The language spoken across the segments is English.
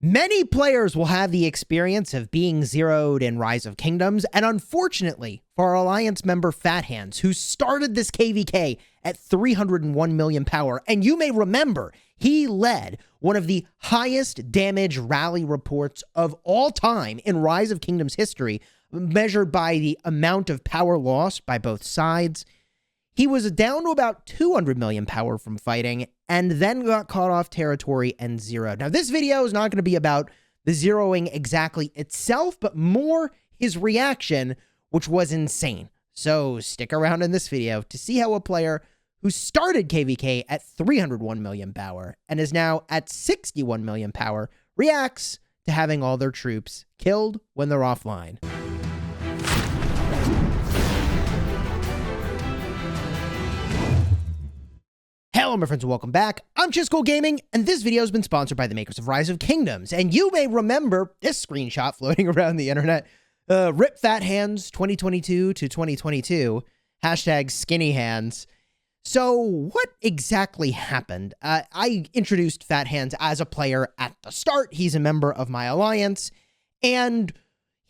Many players will have the experience of being zeroed in Rise of Kingdoms, and unfortunately for our Alliance member Fathands, who started this KVK at 301 million power, and you may remember he led one of the highest damage rally reports of all time in Rise of Kingdoms history, measured by the amount of power lost by both sides. He was down to about 200 million power from fighting, and then got caught off territory and zeroed. Now, this video is not going to be about the zeroing exactly itself, but more his reaction, which was insane. So stick around in this video to see how a player who started KVK at 301 million power and is now at 61 million power reacts to having all their troops killed when they're offline. Hello, my friends, and welcome back. I'm Chisgule Gaming, and this video has been sponsored by the makers of Rise of Kingdoms. And you may remember this screenshot floating around the internet. Rip Fathands 2022 to 2022. Hashtag skinny hands. So what exactly happened? I introduced Fathands as a player at the start. He's a member of my alliance, and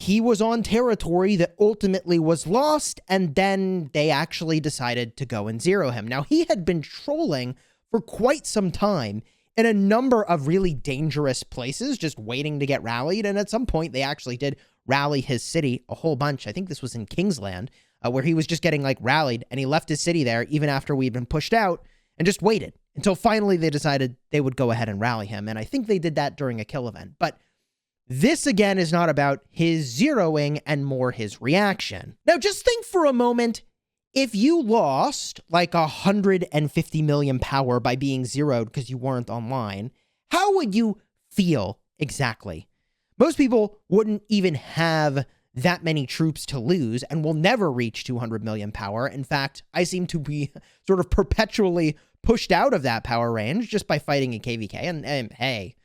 he was on territory that ultimately was lost, and then they actually decided to go and zero him. Now, he had been trolling for quite some time in a number of really dangerous places, just waiting to get rallied, and at some point, they actually did rally his city a whole bunch. I think this was in Kingsland, where he was just getting, like, rallied, and he left his city there even after we'd been pushed out, and just waited until finally they decided they would go ahead and rally him, and I think they did that during a kill event. But this, again, is not about his zeroing and more his reaction. Now, just think for a moment, if you lost like 150 million power by being zeroed because you weren't online, how would you feel exactly? Most people wouldn't even have that many troops to lose and will never reach 200 million power. In fact, I seem to be sort of perpetually pushed out of that power range just by fighting in KVK. And hey,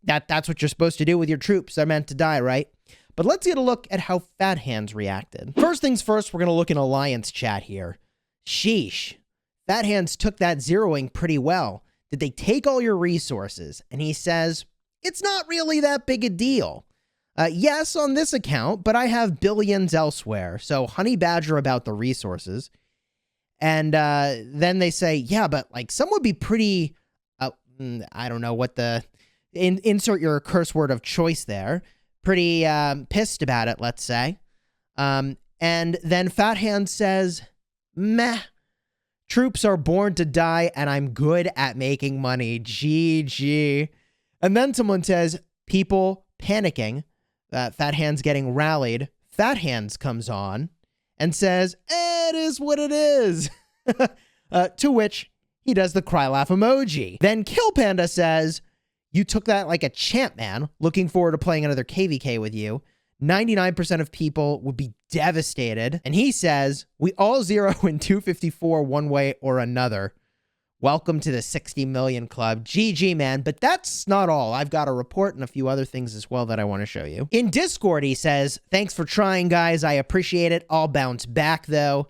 that's what you're supposed to do with your troops. They're meant to die, right? But let's get a look at how Fathands reacted. First things first, we're going to look in Alliance chat here. Sheesh. Fathands took that zeroing pretty well. Did they take all your resources? And he says, it's not really that big a deal. Yes, on this account, but I have billions elsewhere. So honey badger about the resources. And then they say, yeah, but like some would be pretty, I don't know what the... insert your curse word of choice there. Pretty pissed about it, let's say. And then Fathands says, meh. Troops are born to die, and I'm good at making money. GG. And then someone says, people panicking. Fathands getting rallied. Fathands comes on and says, it is what it is. To which he does the cry laugh emoji. Then Kill Panda says, you took that like a champ, man. Looking forward to playing another KVK with you. 99% of people would be devastated. And he says, we all zero in 254 one way or another. Welcome to the 60 million club. GG, man. But that's not all. I've got a report and a few other things as well that I want to show you. In Discord, he says, thanks for trying, guys. I appreciate it. I'll bounce back, though.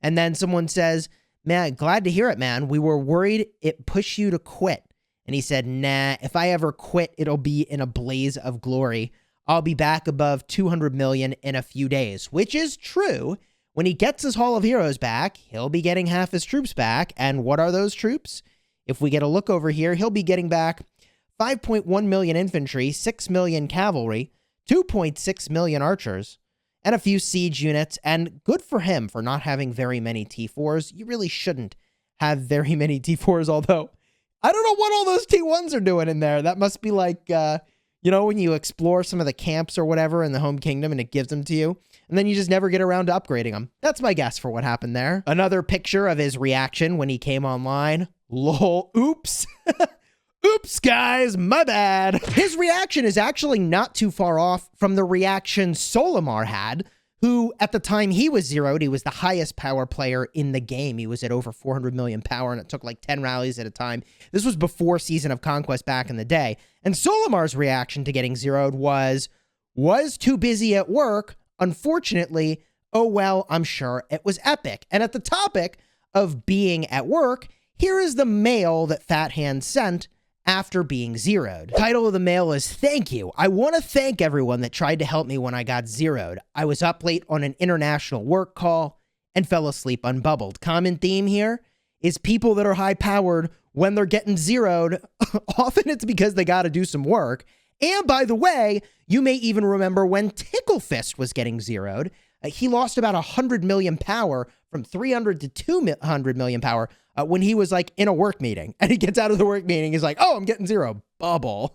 And then someone says, man, glad to hear it, man. We were worried it pushed you to quit. And he said, nah, if I ever quit, it'll be in a blaze of glory. I'll be back above 200 million in a few days, which is true. When he gets his Hall of Heroes back, he'll be getting half his troops back. And what are those troops? If we get a look over here, he'll be getting back 5.1 million infantry, 6 million cavalry, 2.6 million archers, and a few siege units. And good for him for not having very many T4s. You really shouldn't have very many T4s, although I don't know what all those T1s are doing in there. That must be like, you know, when you explore some of the camps or whatever in the home kingdom and it gives them to you, and then you just never get around to upgrading them. That's my guess for what happened there. Another picture of his reaction when he came online. Lol, oops. Oops, guys, my bad. His reaction is actually not too far off from the reaction Solymar had, who at the time he was zeroed, he was the highest power player in the game. He was at over 400 million power, and it took like 10 rallies at a time. This was before Season of Conquest back in the day. And Solymar's reaction to getting zeroed was too busy at work. Unfortunately, oh well, I'm sure it was epic. And at the topic of being at work, here is the mail that Fathands sent after being zeroed. Title of the mail is thank you. I want to thank everyone that tried to help me when I got zeroed. I was up late on an international work call and fell asleep unbubbled. Common theme here is people that are high powered when they're getting zeroed. Often it's because they got to do some work. And by the way, you may even remember when Tickle Fist was getting zeroed. He lost about 100 million power from 300 to 200 million power when he was like in a work meeting, and he gets out of the work meeting. He's like, oh, I'm getting zero. Bubble.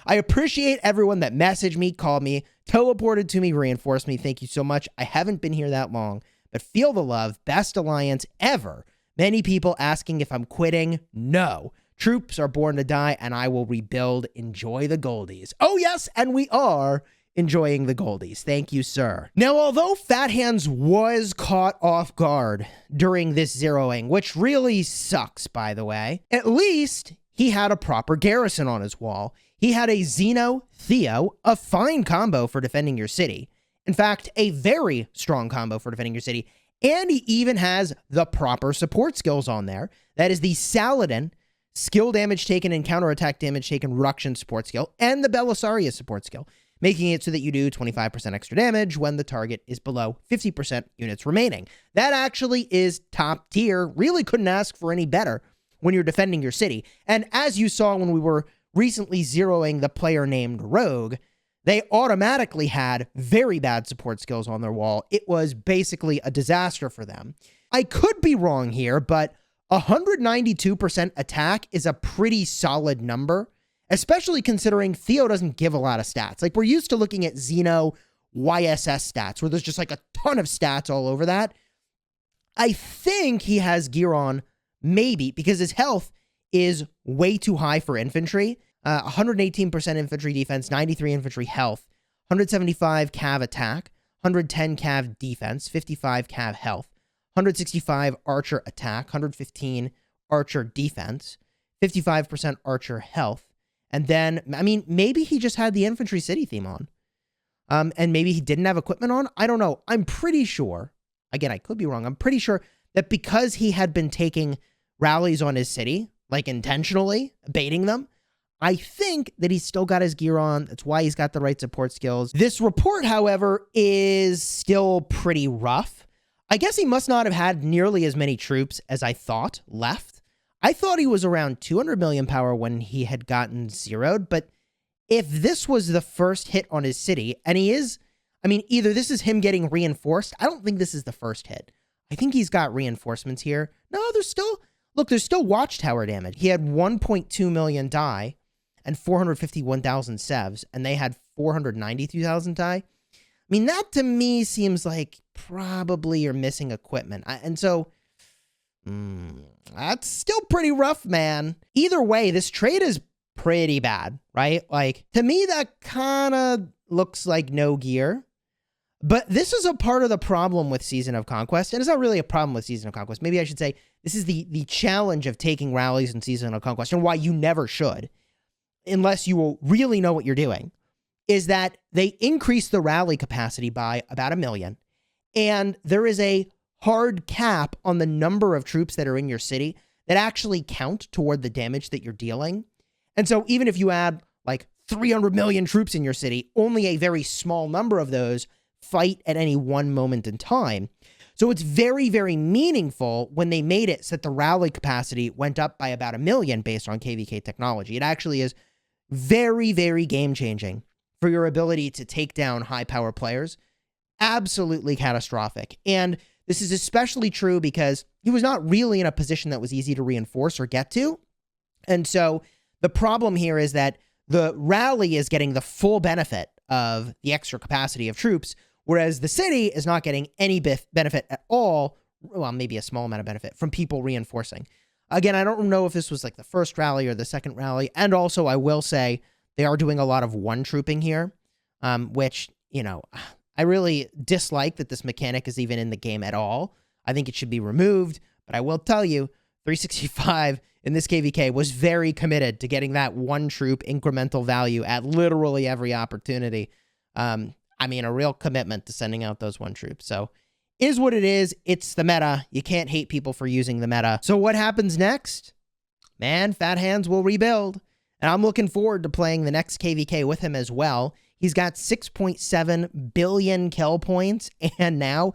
I appreciate everyone that messaged me, called me, teleported to me, reinforced me. Thank you so much. I haven't been here that long, but feel the love. Best alliance ever. Many people asking if I'm quitting. No. Troops are born to die, and I will rebuild. Enjoy the goldies. Oh, yes, and we are enjoying the goldies. Thank you, sir. Now, although Fathands was caught off guard during this zeroing, which really sucks, by the way, at least he had a proper garrison on his wall. He had a Xeno Theo, a fine combo for defending your city. In fact, a very strong combo for defending your city. And he even has the proper support skills on there. That is the Saladin, skill damage taken and counterattack damage taken reduction support skill, and the Belisarius support skill, making it so that you do 25% extra damage when the target is below 50% units remaining. That actually is top tier. Really couldn't ask for any better when you're defending your city. And as you saw when we were recently zeroing the player named Rogue, they automatically had very bad support skills on their wall. It was basically a disaster for them. I could be wrong here, but 192% attack is a pretty solid number, especially considering Theo doesn't give a lot of stats. Like, we're used to looking at Xeno YSS stats, where there's just like a ton of stats all over that. I think he has gear on, maybe, because his health is way too high for infantry. 118% infantry defense, 93 infantry health, 175 cav attack, 110 cav defense, 55 cav health, 165 archer attack, 115 archer defense, 55% archer health. And then, I mean, maybe he just had the infantry city theme on. And maybe he didn't have equipment on. I don't know. I'm pretty sure, again, I could be wrong. I'm pretty sure that because he had been taking rallies on his city, like intentionally baiting them, I think that he's still got his gear on. That's why he's got the right support skills. This report, however, is still pretty rough. I guess he must not have had nearly as many troops as I thought left. I thought he was around 200 million power when he had gotten zeroed, but if this was the first hit on his city, and he is, I mean, either this is him getting reinforced. I don't think this is the first hit. I think he's got reinforcements here. No, there's still, look, there's still watchtower damage. He had 1.2 million die and 451,000 sevs, and they had 492,000 die. I mean, that to me seems like probably you're missing equipment. And so, that's still pretty rough, man. Either way, this trade is pretty bad, right? Like, to me, that kind of looks like no gear. But this is a part of the problem with Season of Conquest, and it's not really a problem with Season of Conquest. Maybe I should say this is the challenge of taking rallies in Season of Conquest, and why you never should, unless you will really know what you're doing, is that they increase the rally capacity by about 1 million. And there is a hard cap on the number of troops that are in your city that actually count toward the damage that you're dealing. And so even if you add like 300 million troops in your city, only a very small number of those fight at any one moment in time. So it's very, very meaningful when they made it so that the rally capacity went up by about 1 million based on KVK technology. It actually is very, very game-changing for your ability to take down high-power players. Absolutely catastrophic. And this is especially true because he was not really in a position that was easy to reinforce or get to. And so the problem here is that the rally is getting the full benefit of the extra capacity of troops, whereas the city is not getting any benefit at all, well, maybe a small amount of benefit from people reinforcing. Again, I don't know if this was like the first rally or the second rally. And also, I will say they are doing a lot of one-trooping here, which, you know, I really dislike that this mechanic is even in the game at all. I think it should be removed. But I will tell you, 365 in this KVK was very committed to getting that one-troop incremental value at literally every opportunity. I mean, a real commitment to sending out those one troops. So, is what it is. It's the meta. You can't hate people for using the meta. So what happens next? Man, Fathands will rebuild. And I'm looking forward to playing the next KVK with him as well. He's got 6.7 billion kill points and now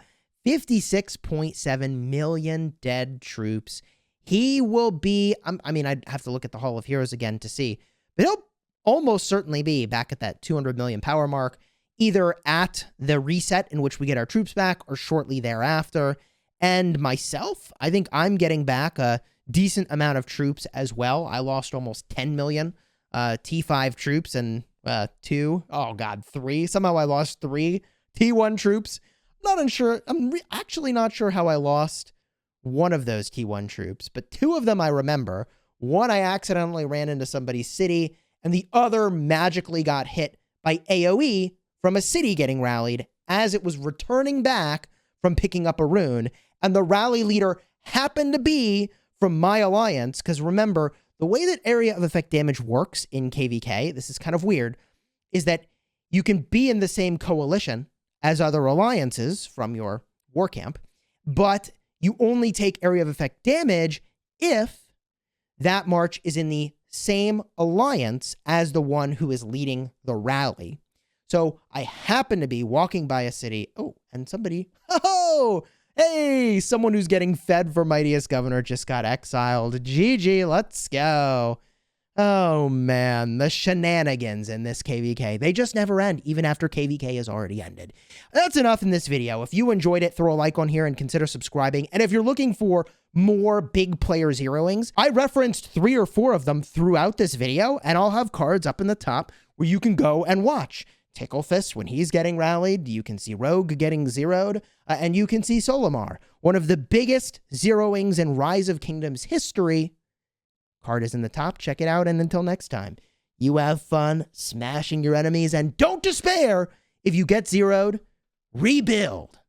56.7 million dead troops. He will be, I mean, I'd have to look at the Hall of Heroes again to see, but he'll almost certainly be back at that 200 million power mark, either at the reset in which we get our troops back or shortly thereafter. And myself, I think I'm getting back a decent amount of troops as well. I lost almost 10 million T5 troops and three. Somehow I lost 3 T1 troops. Not unsure. I'm actually not sure how I lost one of those T1 troops, but 2 of them I remember. One I accidentally ran into somebody's city, and the other magically got hit by AoE from a city getting rallied as it was returning back from picking up a rune. And the rally leader happened to be from my alliance, because remember, the way that area of effect damage works in KVK, this is kind of weird, is that you can be in the same coalition as other alliances from your war camp, but you only take area of effect damage if that march is in the same alliance as the one who is leading the rally. So I happen to be walking by a city. Oh, and somebody, hey, someone who's getting fed for Mightiest Governor just got exiled. GG, let's go. Oh, man, the shenanigans in this KVK. They just never end, even after KVK has already ended. That's enough in this video. If you enjoyed it, throw a like on here and consider subscribing. And if you're looking for more big player zeroings, I referenced 3 or 4 of them throughout this video, and I'll have cards up in the top where you can go and watch. Ticklefist, when he's getting rallied, you can see Rogue getting zeroed, and you can see Solymar, one of the biggest zeroings in Rise of Kingdoms history. Card is in the top. Check it out, and until next time, you have fun smashing your enemies, and don't despair if you get zeroed. Rebuild.